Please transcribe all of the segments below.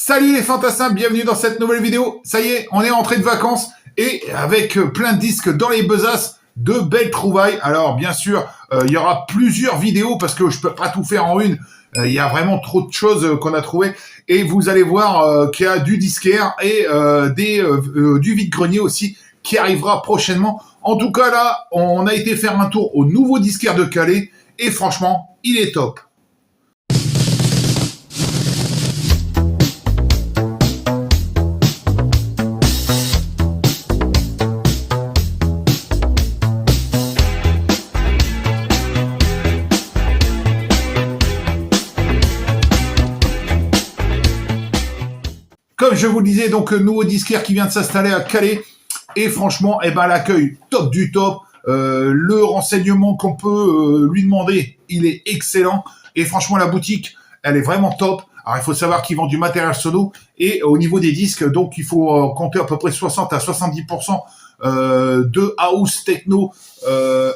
Salut les fantassins, bienvenue dans cette nouvelle vidéo. Ça y est, on est rentré de vacances et avec plein de disques dans les besaces, de belles trouvailles. Alors bien sûr, il y aura plusieurs vidéos parce que je peux pas tout faire en une. Il y a vraiment trop de choses qu'on a trouvées et vous allez voir qu'il y a du disquaire et du vide-grenier aussi qui arrivera prochainement. En tout cas là, on a été faire un tour au nouveau disquaire de Calais et franchement, il est top. Comme je vous le disais, donc nouveau disquaire qui vient de s'installer à Calais. Et franchement, l'accueil top du top. Le renseignement qu'on peut lui demander, il est excellent. Et franchement, la boutique, elle est vraiment top. Alors, il faut savoir qu'ils vendent du matériel sono. Et au niveau des disques, donc, il faut compter à peu près 60 à 70% de house, techno,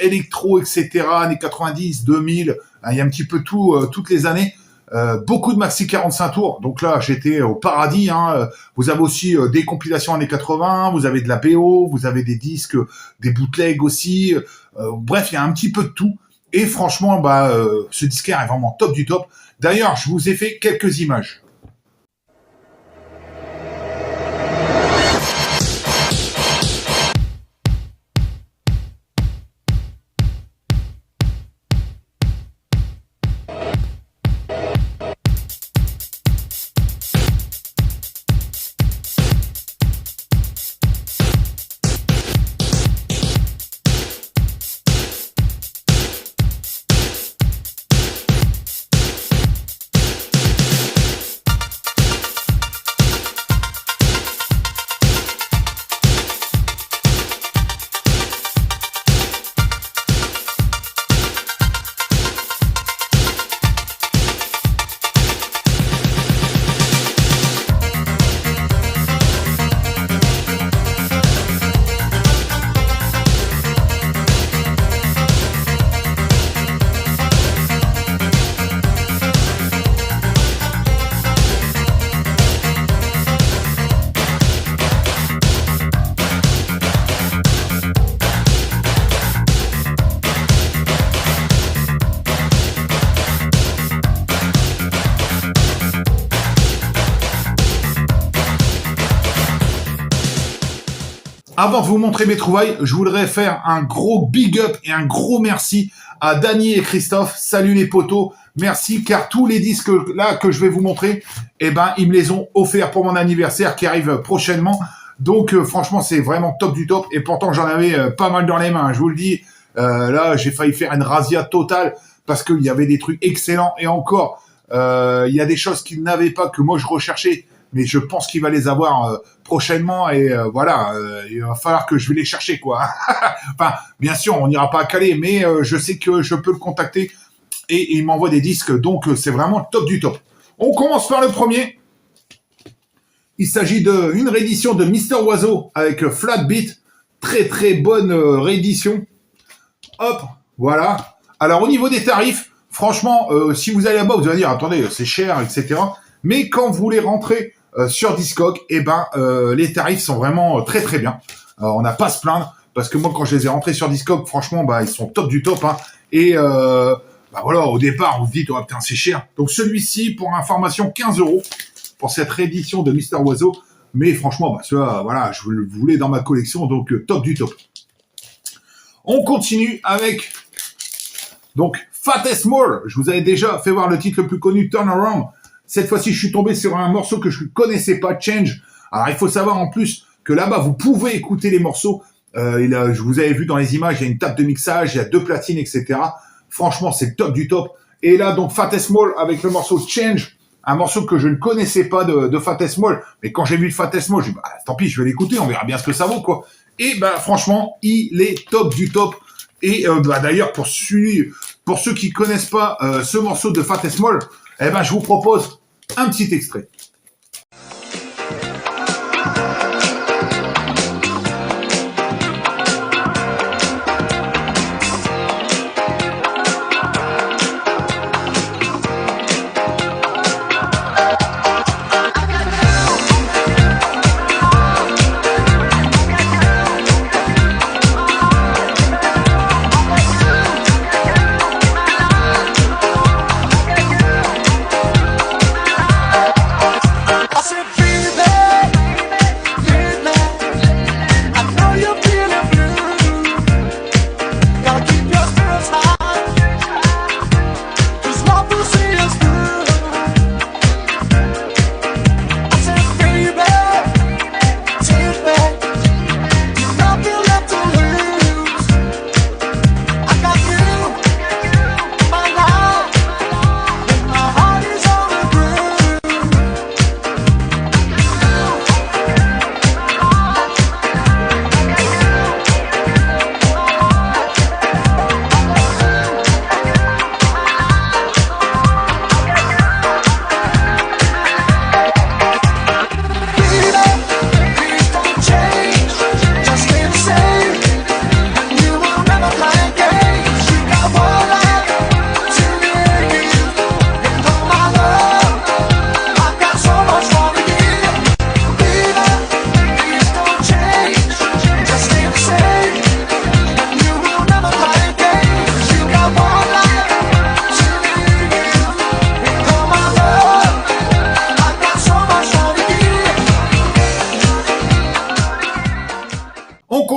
électro, etc. Années 90, 2000. Il y a un petit peu tout, toutes les années. Beaucoup de maxi 45 tours, donc là j'étais au paradis. Vous avez aussi des compilations années 80, vous avez de la BO, vous avez des disques, des bootlegs aussi. Bref, il y a un petit peu de tout. Et franchement, ce disquaire est vraiment top du top. D'ailleurs, je vous ai fait quelques images. Avant de vous montrer mes trouvailles, je voudrais faire un gros big up et un gros merci à Dany et Christophe. Salut les potos, merci car tous les disques là que je vais vous montrer, ils me les ont offerts pour mon anniversaire qui arrive prochainement. Donc franchement, c'est vraiment top du top et pourtant j'en avais pas mal dans les mains, je vous le dis. Là, j'ai failli faire une razzia totale parce qu'il y avait des trucs excellents et encore, il y a des choses qu'ils n'avaient pas que moi je recherchais. Mais je pense qu'il va les avoir prochainement et il va falloir que je vais les chercher quoi. Enfin, bien sûr, on n'ira pas à Calais, mais je sais que je peux le contacter et il m'envoie des disques, donc c'est vraiment top du top. On commence par le premier. Il s'agit d'une réédition de Mister Oiseau avec Flat Beat, très très bonne réédition. Hop, voilà. Alors au niveau des tarifs, franchement, si vous allez là-bas, vous allez dire attendez, c'est cher, etc. Mais quand vous les rentrez sur Discog, les tarifs sont vraiment très très bien. On n'a pas à se plaindre parce que moi quand je les ai rentrés sur Discog, franchement ils sont top du top. Et voilà, au départ vous vous dites oh putain c'est cher. Donc celui-ci pour information 15 € pour cette réédition de Mister Oiseau. Mais franchement celui-là, voilà, je le voulais dans ma collection, donc top du top. On continue avec donc Fat and Small. Je vous avais déjà fait voir le titre le plus connu, Turnaround. Cette fois-ci, je suis tombé sur un morceau que je ne connaissais pas, Change. Alors, il faut savoir en plus que là-bas, vous pouvez écouter les morceaux. Je vous avais vu dans les images, il y a une table de mixage, il y a 2 platines, etc. Franchement, c'est top du top. Et là, donc, Fat and Small avec le morceau Change, un morceau que je ne connaissais pas de Fat and Small. Mais quand j'ai vu Fat and Small, j'ai dit, tant pis, je vais l'écouter, on verra bien ce que ça vaut, quoi. Et franchement, il est top du top. Et d'ailleurs, pour ceux qui connaissent pas ce morceau de Fat and Small, je vous propose un petit extrait.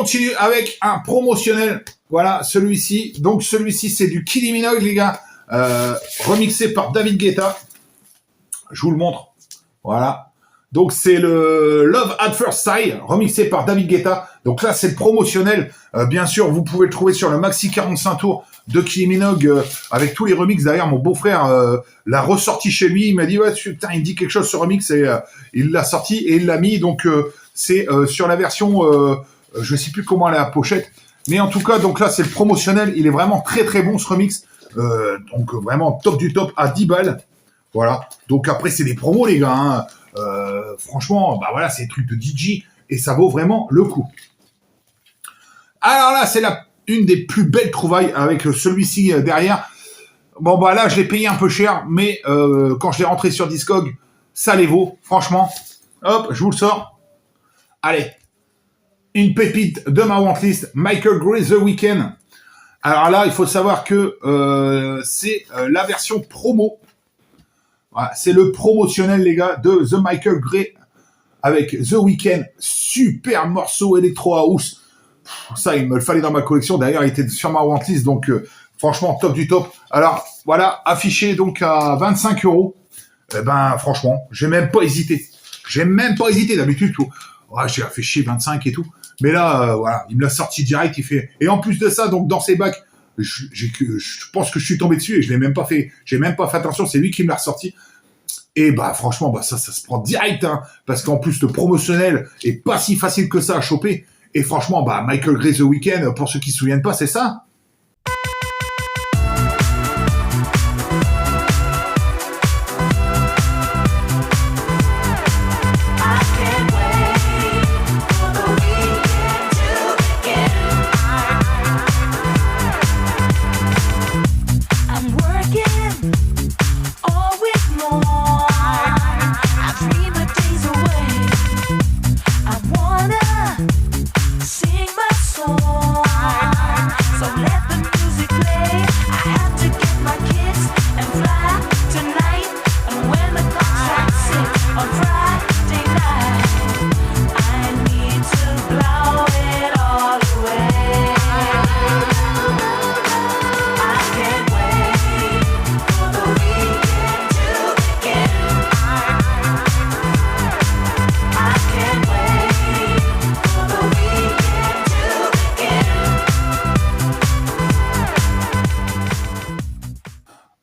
continue avec un promotionnel. Voilà, celui-ci. Donc, celui-ci, c'est du Kylie Minogue, les gars. Remixé par David Guetta. Je vous le montre. Voilà. Donc, c'est le Love at First Sight, remixé par David Guetta. Donc là, c'est le promotionnel. Bien sûr, vous pouvez le trouver sur le Maxi 45 tours de Kylie Minogue, avec tous les remixes. D'ailleurs, mon beau-frère l'a ressorti chez lui. Il m'a dit, ouais, putain, il me dit quelque chose ce remix. Et il l'a sorti et il l'a mis. Donc, c'est sur la version, je sais plus comment elle est la pochette. Mais en tout cas, donc là, c'est le promotionnel. Il est vraiment très, très bon, ce remix. Donc, vraiment top du top à 10 balles. Voilà. Donc, après, c'est des promos, les gars, hein. Franchement, bah voilà, c'est des trucs de DJ et ça vaut vraiment le coup. Alors là, c'est une des plus belles trouvailles avec celui-ci derrière. Bon bah là, je l'ai payé un peu cher, mais quand je l'ai rentré sur Discog, ça les vaut, franchement. Hop, je vous le sors. Allez, une pépite de ma wantlist, Michael Gray The Weeknd. Alors là, il faut savoir que c'est la version promo. Voilà, c'est le promotionnel, les gars, de The Michael Gray avec The Weeknd. Super morceau Electro House. Ça, il me le fallait dans ma collection. D'ailleurs, il était sur ma wantlist, donc franchement, top du top. Alors, voilà, affiché donc à 25 €. Eh ben, franchement, j'ai même pas hésité. D'habitude, tout. Ouais, j'ai fait chier 25 et tout. Mais là, voilà, il me l'a sorti direct. Il fait. Et en plus de ça, donc dans ses bacs, je pense que je suis tombé dessus et je l'ai même pas fait. J'ai même pas fait attention. C'est lui qui me l'a ressorti. Et bah franchement, bah ça se prend direct, hein, parce qu'en plus le promotionnel est pas si facile que ça à choper. Et franchement, bah Michael Gray The Weeknd, pour ceux qui se souviennent pas, c'est ça.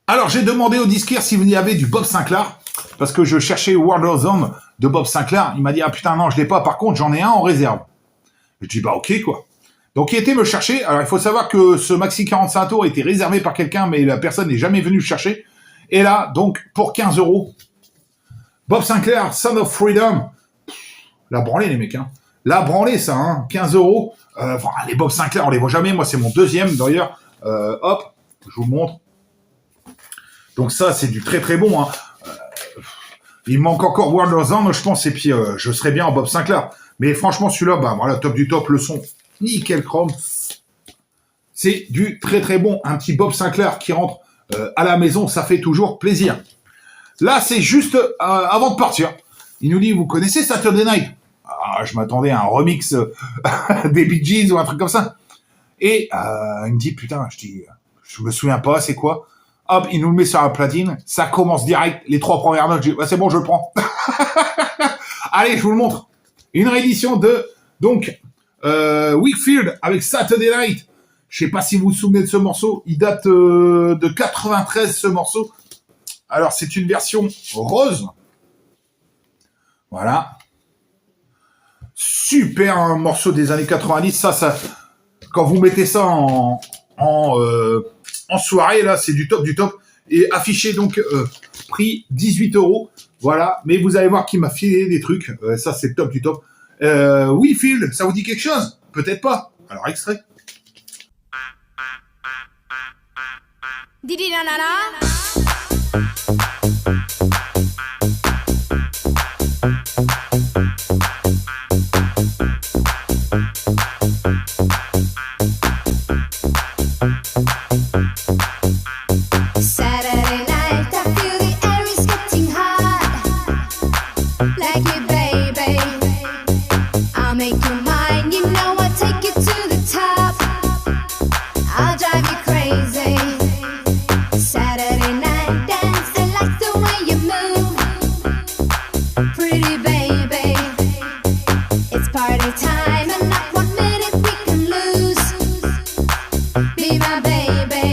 Alors, j'ai demandé au disquaire s'il y avait du Bob Sinclair, parce que je cherchais World Zone de Bob Sinclair. Il m'a dit, ah putain, non, je l'ai pas. Par contre, j'en ai un en réserve. Je dis, bah ok, quoi. Donc, il était me chercher. Alors, il faut savoir que ce Maxi 45 tours était réservé par quelqu'un, mais la personne n'est jamais venue le chercher. Et là, donc, pour 15 €, Bob Sinclair, Son of Freedom. La branlée, les mecs, hein. La branlée, ça, hein. 15 €. Les Bob Sinclair, on les voit jamais. Moi, c'est mon deuxième, d'ailleurs. Hop, je vous montre. Donc ça, c'est du très très bon. Hein. Il manque encore World of Zone, je pense, et puis je serais bien en Bob Sinclair. Mais franchement, celui-là, bah voilà, top du top, le son, nickel chrome. C'est du très très bon. Un petit Bob Sinclair qui rentre à la maison, ça fait toujours plaisir. Là, c'est juste avant de partir. Il nous dit, vous connaissez Saturday Night? Ah, je m'attendais à un remix des Bee Gees ou un truc comme ça. Et il me dit, putain, je me souviens pas, c'est quoi? Hop, il nous le met sur la platine. Ça commence direct. Les 3 premières notes, je dis, c'est bon, je le prends. Allez, je vous le montre. Une réédition de, donc, Wakefield avec Saturday Night. Je sais pas si vous vous souvenez de ce morceau. Il date de 93, ce morceau. Alors, c'est une version rose. Voilà. Super morceau des années 90. Ça, quand vous mettez ça en soirée, là, c'est du top du top. Et affiché, donc, prix 18 €. Voilà. Mais vous allez voir qu'il m'a filé des trucs. Ça, c'est top du top. Wakefield, ça vous dit quelque chose? Peut-être pas. Alors, extrait. Didi nanana. Take it Pretty baby, it's party time and not 1 minute we can lose. Be my baby.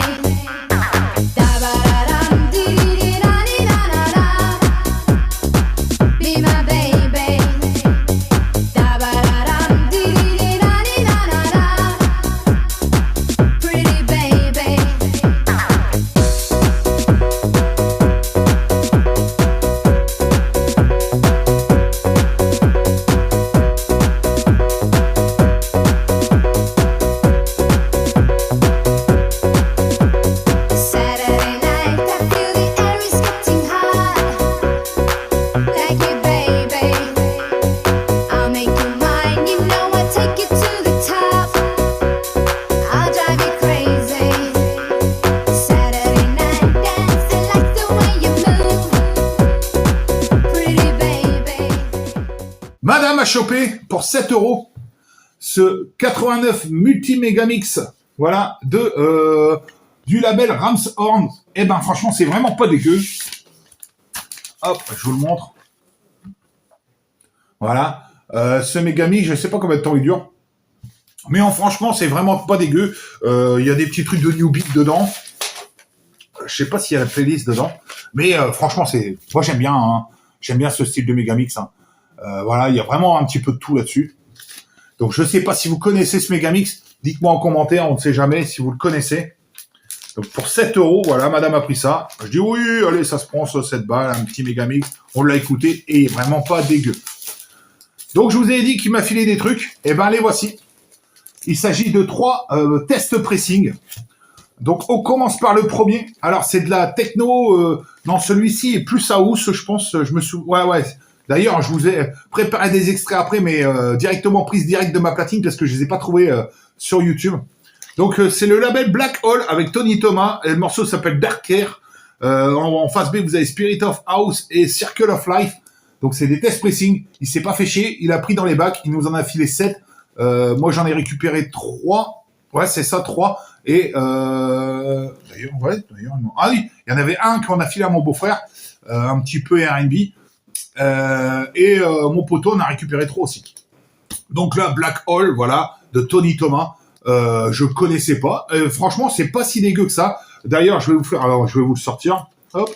Da ba da dum dee dee da dee da da da. Be my baby. Da ba da dum dee dee da dee da da da. Pretty baby. Saturday night, I feel the air is getting hot. Like you, baby. I'll make you mine. You know I'll take you to the top. I'll drive you crazy. Saturday night dance, I like the way you move. Pretty baby. Madame a chopé pour 7 € ce 89 multi-mégamix, voilà, du label Ramshorn. Eh ben, franchement, c'est vraiment pas dégueu. Hop, je vous le montre. Voilà. Ce mégamix, je sais pas combien de temps il dure. Mais franchement, c'est vraiment pas dégueu. Il y a des petits trucs de New Beat dedans. Je sais pas s'il y a la playlist dedans. Mais franchement, moi, j'aime bien. Hein. J'aime bien ce style de mégamix. Hein. Voilà, il y a vraiment un petit peu de tout là-dessus. Donc, je sais pas si vous connaissez ce mégamix. Dites-moi en commentaire, on ne sait jamais si vous le connaissez. Donc, pour 7 €, voilà, madame a pris ça. Je dis oui, allez, ça se prend sur 7 balles, un petit mégamix. On l'a écouté et il est vraiment pas dégueu. Donc, je vous ai dit qu'il m'a filé des trucs. Eh ben, les voici. Il s'agit de 3 tests pressing. Donc, on commence par le premier. Alors, c'est de la techno. Non, celui-ci est plus house, je pense. Je me souviens. Ouais. D'ailleurs, je vous ai préparé des extraits après, mais directement prise directe de ma platine parce que je les ai pas trouvés sur YouTube. Donc, c'est le label Black Hole avec Tony Thomas. Et le morceau s'appelle Dark Air. En face B, vous avez Spirit of House et Circle of Life. Donc, c'est des tests pressing. Il s'est pas fait chier. Il a pris dans les bacs. Il nous en a filé 7. Moi, j'en ai récupéré 3. Ouais, c'est ça, 3. Et d'ailleurs, non. Ah oui, il y en avait un qu'on a filé à mon beau-frère. Un petit peu R&B. Et mon poteau en a récupéré 3 aussi. Donc là, Black Hole, voilà, de Tony Thomas. Je connaissais pas. Franchement, c'est pas si dégueu que ça. D'ailleurs, je vais vous le sortir. Hop.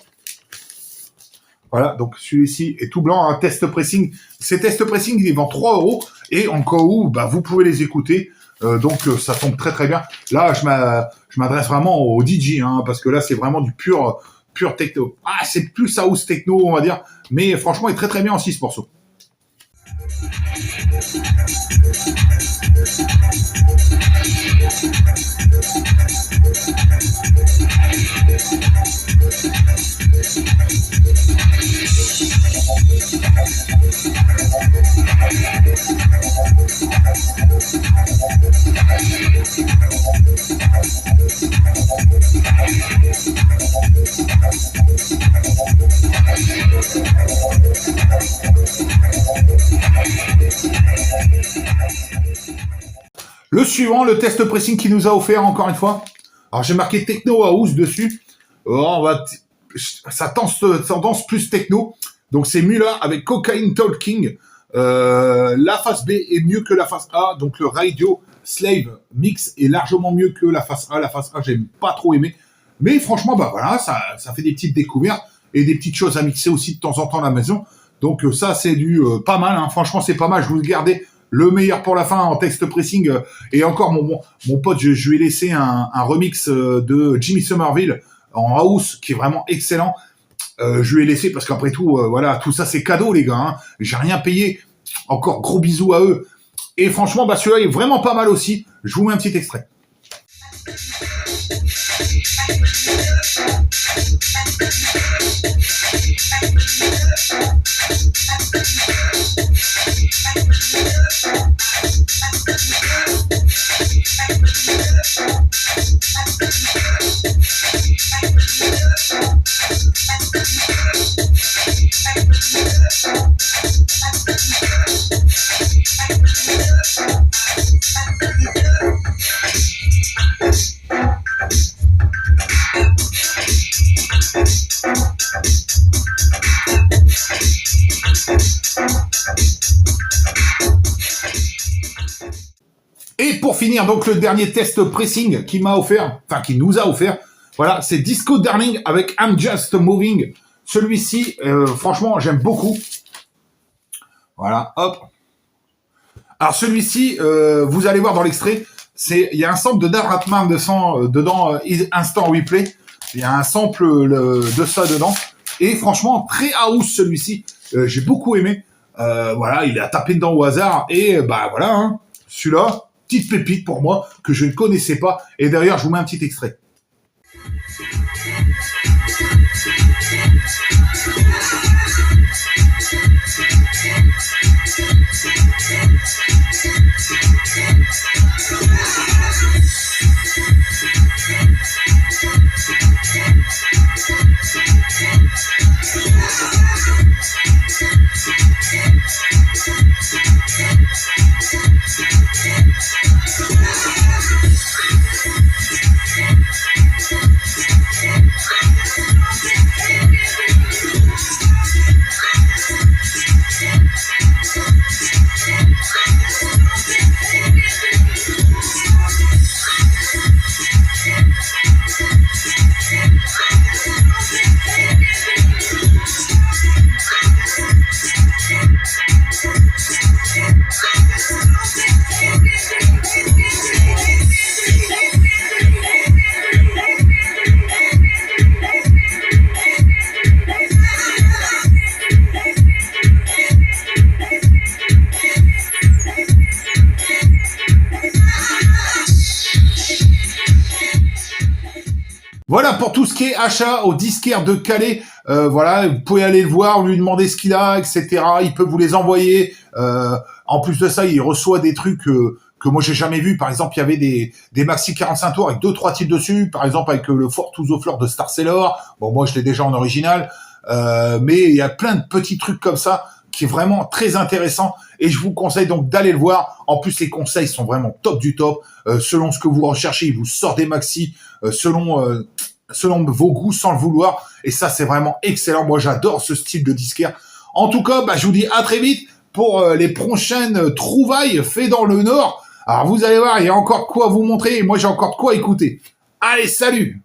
Voilà, donc celui-ci est tout blanc, un test pressing. Ces tests pressing, ils vendent 3 €. Et en cas où, bah, vous pouvez les écouter. Donc, ça tombe très très bien. Là, je m'adresse vraiment au DJ, hein, parce que là, c'est vraiment du pur techno. Ah, c'est plus house techno, on va dire. Mais franchement, il est très très bien aussi, ce morceau. Le suivant, le test pressing qu'il nous a offert encore une fois. Alors j'ai marqué techno house dessus. Ça tendance plus techno. Donc c'est Mula avec Cocaine Talking. La face B est mieux que la face A. Donc le Radio Slave Mix est largement mieux que la face A. La face A, j'ai pas trop aimé. Mais franchement, bah voilà, ça fait des petites découvertes et des petites choses à mixer aussi de temps en temps à la maison. Donc ça, c'est du pas mal. Hein. Franchement, c'est pas mal. Je vous gardais le meilleur pour la fin en text pressing. Et encore, mon pote, je lui ai laissé un remix de Jimmy Somerville en house qui est vraiment excellent. Je lui ai laissé parce qu'après tout, voilà, tout ça, c'est cadeau, les gars. Hein. J'ai rien payé. Encore gros bisous à eux. Et franchement, bah, celui-là est vraiment pas mal aussi. Je vous mets un petit extrait. Et pour finir, donc le dernier test pressing qui m'a offert, enfin qui nous a offert, voilà, c'est Disco Darling avec I'm Just Moving. Celui-ci, franchement, j'aime beaucoup. Voilà, hop. Alors celui-ci, vous allez voir dans l'extrait, il y a un sample de Dan Ratman dedans, Instant Replay. Il y a un sample de ça dedans. Et franchement, très house celui-ci. J'ai beaucoup aimé. Voilà, il a tapé dedans au hasard. Et bah voilà, hein, celui-là, petite pépite pour moi, que je ne connaissais pas. Et derrière, je vous mets un petit extrait. Voilà pour tout ce qui est achat au disquaire de Calais. Voilà, vous pouvez aller le voir, lui demander ce qu'il a, etc. Il peut vous les envoyer. En plus de ça, il reçoit des trucs que moi j'ai jamais vu. Par exemple, il y avait des maxi 45 tours avec 2-3 titres dessus. Par exemple, avec le Fort to the Floor de Star Sailor. Bon, moi je l'ai déjà en original. Mais il y a plein de petits trucs comme ça qui est vraiment très intéressant. Et je vous conseille donc d'aller le voir. En plus, les conseils sont vraiment top du top. Selon ce que vous recherchez, il vous sort des maxi selon vos goûts sans le vouloir. Et ça, c'est vraiment excellent. Moi, j'adore ce style de disquaire. En tout cas, bah, je vous dis à très vite pour les prochaines trouvailles faites dans le Nord. Alors, vous allez voir, il y a encore de quoi vous montrer et moi, j'ai encore de quoi écouter. Allez, salut!